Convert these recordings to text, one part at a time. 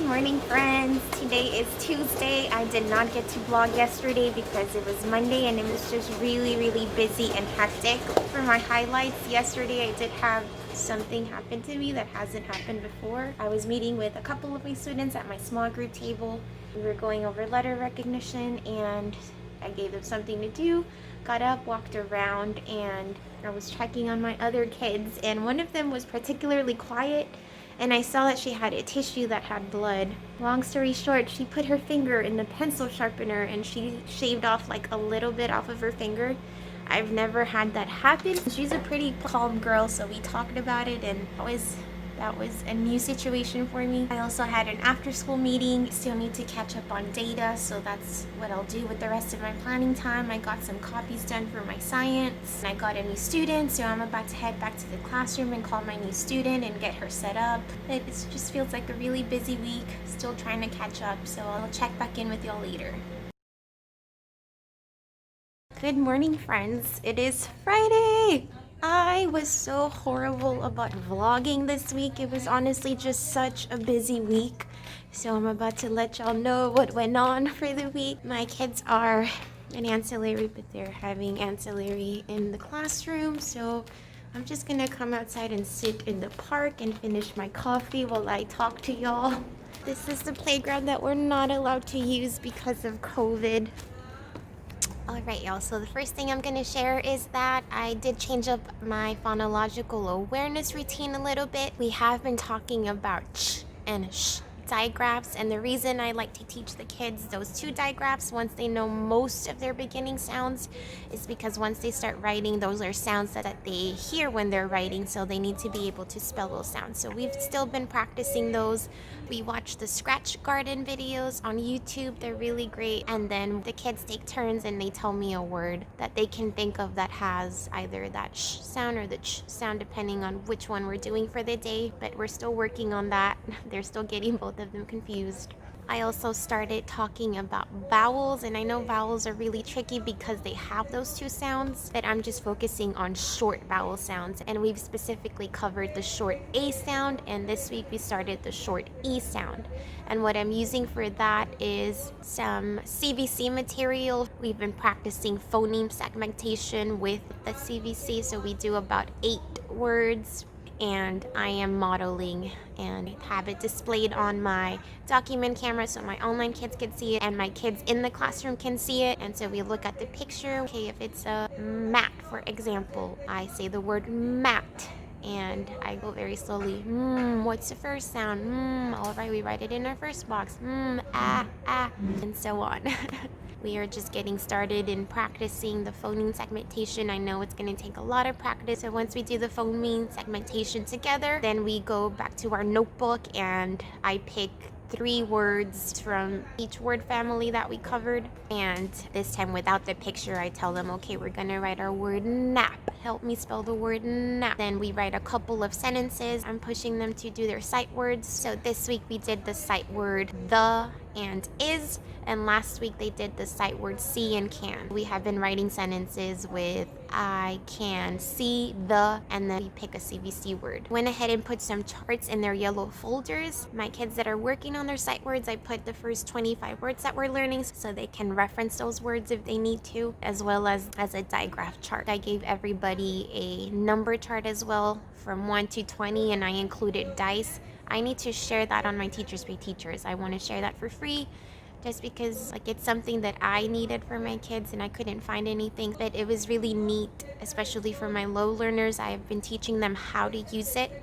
morning, friends. Today is Tuesday. I did not get to vlog yesterday because it was Monday and it was just really busy and hectic. For my highlights, yesterday I did have something happen to me that hasn't happened before. I was meeting with a couple of my students at my small group table. We were going over letter recognition and I gave them something to do, got up, walked around, and I was checking on my other kids, and one of them was particularly quiet, and I saw that she had a tissue that had blood. Long story short, she put her finger in the pencil sharpener and she shaved off like a little bit off of her finger. I've never had that happen. She's a pretty calm girl, so we talked about it, and that was a new situation for me. I also had an after-school meeting. Still need to catch up on data, so that's what I'll do with the rest of my planning time. I got some copies done for my science. I got a new student, so I'm about to head back to the classroom and call my new student and get her set up. It just feels like a really busy week. Still trying to catch up, so I'll check back in with y'all later. Good morning, friends. It is Friday. I was so horrible about vlogging this week. It was honestly just such a busy week. So I'm about to let y'all know what went on for the week. My kids are in ancillary, but they're having ancillary in the classroom. So I'm just gonna come outside and sit in the park and finish my coffee while I talk to y'all. This is the playground that we're not allowed to use because of COVID. Alright, y'all, so the first thing I'm going to share is that I did change up my phonological awareness routine a little bit. We have been talking about ch and sh digraphs, and the reason I like to teach the kids those two digraphs once they know most of their beginning sounds is because once they start writing, those are sounds that they hear when they're writing, so they need to be able to spell those sounds. So we've still been practicing those. We watch the Scratch Garden videos on YouTube. They're really great. And then the kids take turns and they tell me a word that they can think of that has either that sh sound or the ch sound, depending on which one we're doing for the day. But we're still working on that. They're still getting both of them confused. I also started talking about vowels, and I know vowels are really tricky because they have those two sounds, but I'm just focusing on short vowel sounds, and we've specifically covered the short A sound, and this week we started the short E sound. And what I'm using for that is some CVC material. We've been practicing phoneme segmentation with the CVC, so we do about 8 words, and I am modeling and have it displayed on my document camera so my online kids can see it and my kids in the classroom can see it. And so we look at the picture. Okay, if it's a mat, for example, I say the word mat and I go very slowly. What's the first sound? All right, we write it in our first box. And so on. We are just getting started in practicing the phoneme segmentation. I know it's going to take a lot of practice. So once we do the phoneme segmentation together, then we go back to our notebook and I pick 3 words from each word family that we covered. And this time without the picture, I tell them, okay, we're going to write our word nap. Help me spell the word nap. Then we write a couple of sentences. I'm pushing them to do their sight words. So this week we did the sight word the and is, and last week they did the sight word see and can. We have been writing sentences with I can see the, and then we pick a CVC word. Went ahead and put some charts in their yellow folders. My kids that are working on their sight words, I put the first 25 words that we're learning so they can reference those words if they need to, as well as a digraph chart. I gave everybody a number chart as well from 1 to 20, and I included dice. I need to share that on my Teachers Pay Teachers. I want to share that for free just because it's something that I needed for my kids and I couldn't find anything. But it was really neat, especially for my low learners. I've been teaching them how to use it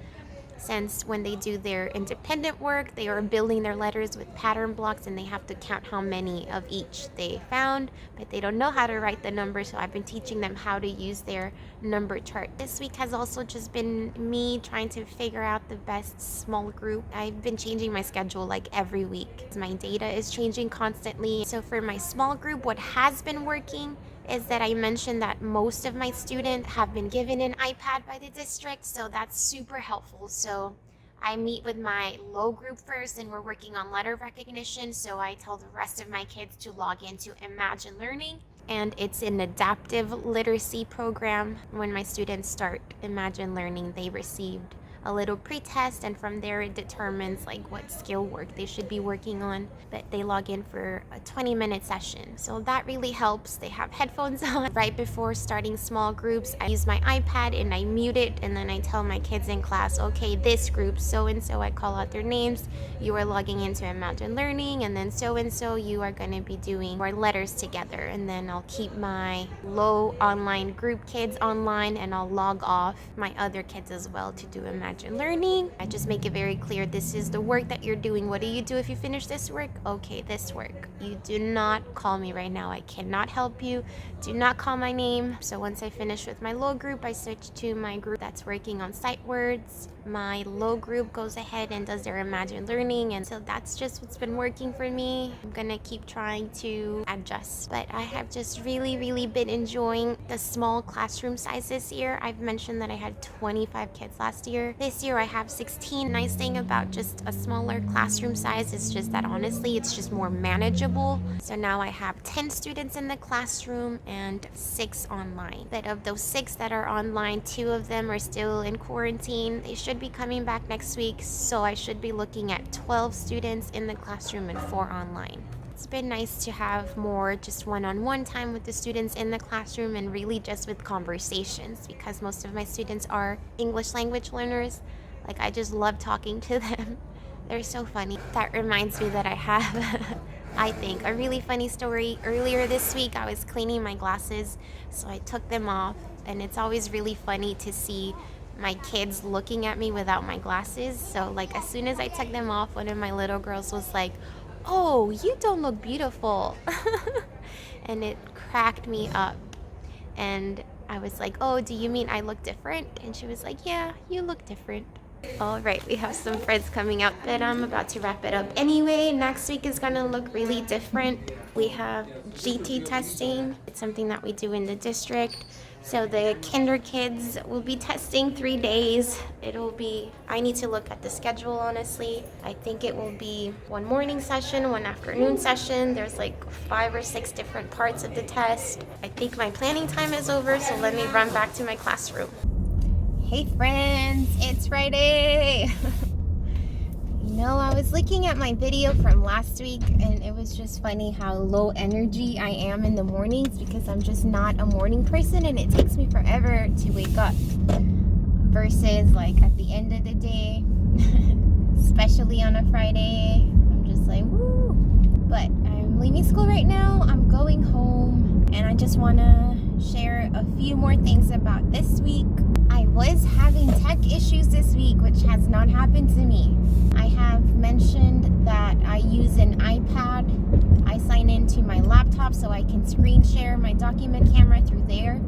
since when they do their independent work, they are building their letters with pattern blocks and they have to count how many of each they found, but they don't know how to write the numbers, so I've been teaching them how to use their number chart. This week has also just been me trying to figure out the best small group. I've been changing my schedule like every week. My data is changing constantly. So for my small group, what has been working is that I mentioned that most of my students have been given an iPad by the district, so that's super helpful. So I meet with my low group first and we're working on letter recognition, so I tell the rest of my kids to log into Imagine Learning, and it's an adaptive literacy program. When my students start Imagine Learning, they received a little pre-test, and from there it determines like what skill work they should be working on. But they log in for a 20-minute session, so that really helps. They have headphones on. Right before starting small groups, I use my iPad and I mute it, and then I tell my kids in class, okay, this group so and so, I call out their names, you are logging into Imagine Learning, and then so and so, you are going to be doing our letters together. And then I'll keep my low online group kids online, and I'll log off my other kids as well to do Imagine Learning. I just make it very clear, this is the work that you're doing. What do you do if you finish this work? Okay, this work. You do not call me right now. I cannot help you. Do not call my name. So once I finish with my low group, I switch to my group that's working on sight words. My low group goes ahead and does their Imagine Learning, and so that's just what's been working for me. I'm gonna keep trying to adjust, but I have just really been enjoying the small classroom size this year. I've mentioned that I had 25 kids last year. This year I have 16. Nice thing about just a smaller classroom size is just that honestly it's just more manageable. So now I have 10 students in the classroom and 6 online. But of those 6 that are online, 2 of them are still in quarantine. They should be coming back next week, so I should be looking at 12 students in the classroom and 4 online. It's been nice to have more just one-on-one time with the students in the classroom, and really just with conversations, because most of my students are English language learners. Like, I just love talking to them. They're so funny. That reminds me that I have I think a really funny story. Earlier this week I was cleaning my glasses, so I took them off, and it's always really funny to see my kids looking at me without my glasses. So like as soon as I took them off, one of my little girls was like, "Oh, you don't look beautiful." And it cracked me up. And I was like, "Oh, do you mean I look different?" And she was like, "Yeah, you look different." All right, we have some friends coming out, but I'm about to wrap it up anyway. Next week is gonna look really different. We have GT testing. It's something that we do in the district. So the kinder kids will be testing 3 days. I need to look at the schedule, honestly. I think it will be 1 morning session, 1 afternoon session. There's like 5 or 6 different parts of the test. I think my planning time is over, so let me run back to my classroom. Hey friends, it's Friday. I was looking at my video from last week, and it was just funny how low energy I am in the mornings, because I'm just not a morning person and it takes me forever to wake up, versus like at the end of the day, especially on a Friday, I'm just like woo. But I'm leaving school right now. I'm going home, and I just want to share a few more things about this week. I was having tech issues this week, which has not happened to me. I have mentioned that I use an iPad. I sign into my laptop so I can screen share my document camera through there.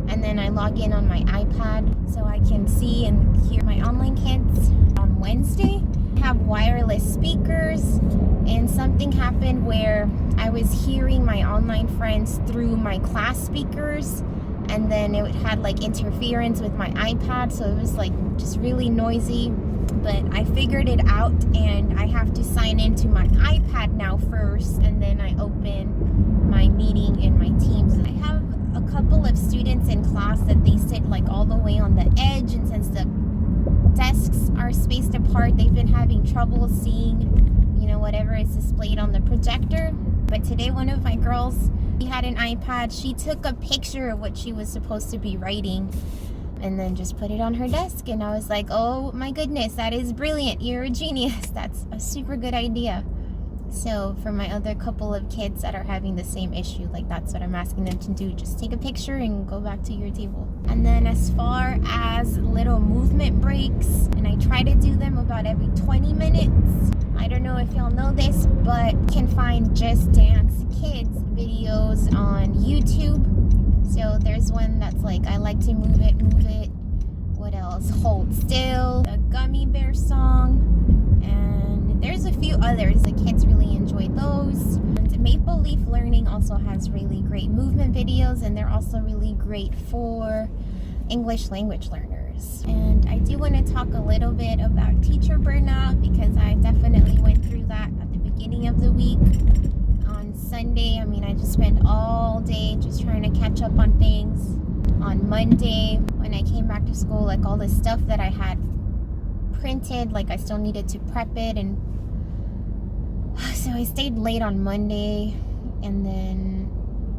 And then I log in on my iPad so I can see and hear my online kids. On Wednesday, I have wireless speakers, and something happened where I was hearing my online friends through my class speakers, and then it had like interference with my iPad, so it was like just really noisy. But I figured it out, and I have to sign into my iPad now first, and then I open my meeting in my Teams. I have a couple of students in class that they sit like all the way on the edge, and since the desks are spaced apart, they've been having trouble seeing whatever is displayed on the projector. But today one of my girls, she had an iPad. She took a picture of what she was supposed to be writing and then just put it on her desk, and I was like, oh my goodness, that is brilliant, you're a genius. That's a super good idea. So for my other couple of kids that are having the same issue, like that's what I'm asking them to do. Just take a picture and go back to your table. And then as far as little movement breaks, and I try to do them about every 20 minutes. I don't know if y'all know this, but you can find Just Dance Kids videos on YouTube. So there's one that's like, I like to move it. What else? Hold Still, a Gummy Bear song, and there's a few others. The kids really enjoy those. And Maple Leaf Learning also has really great movement videos, and they're also really great for English language learners. And I do want to talk a little bit about teacher burnout, because I definitely went through that at the beginning of the week. On Sunday, I just spent all day just trying to catch up on things. On Monday, when I came back to school, like all the stuff that I had printed. Like, I still needed to prep it, and so I stayed late on Monday, and then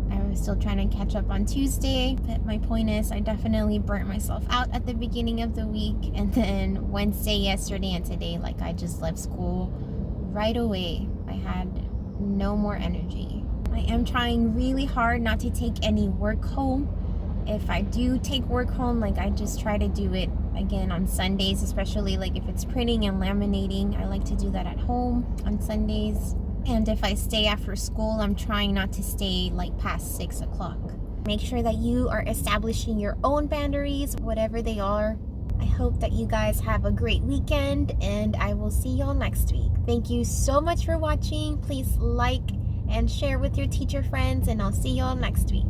I was still trying to catch up on Tuesday. But my point is, I definitely burnt myself out at the beginning of the week, and then Wednesday, yesterday, and today, like, I just left school right away. I had no more energy. I am trying really hard not to take any work home. If I do take work home, like, I just try to do it again on Sundays, especially like if it's printing and laminating. I like to do that at home on Sundays. And if I stay after school, I'm trying not to stay like past 6 o'clock. Make sure that you are establishing your own boundaries, whatever they are. I hope that you guys have a great weekend, and I will see y'all next week. Thank you so much for watching. Please like and share with your teacher friends, and I'll see y'all next week.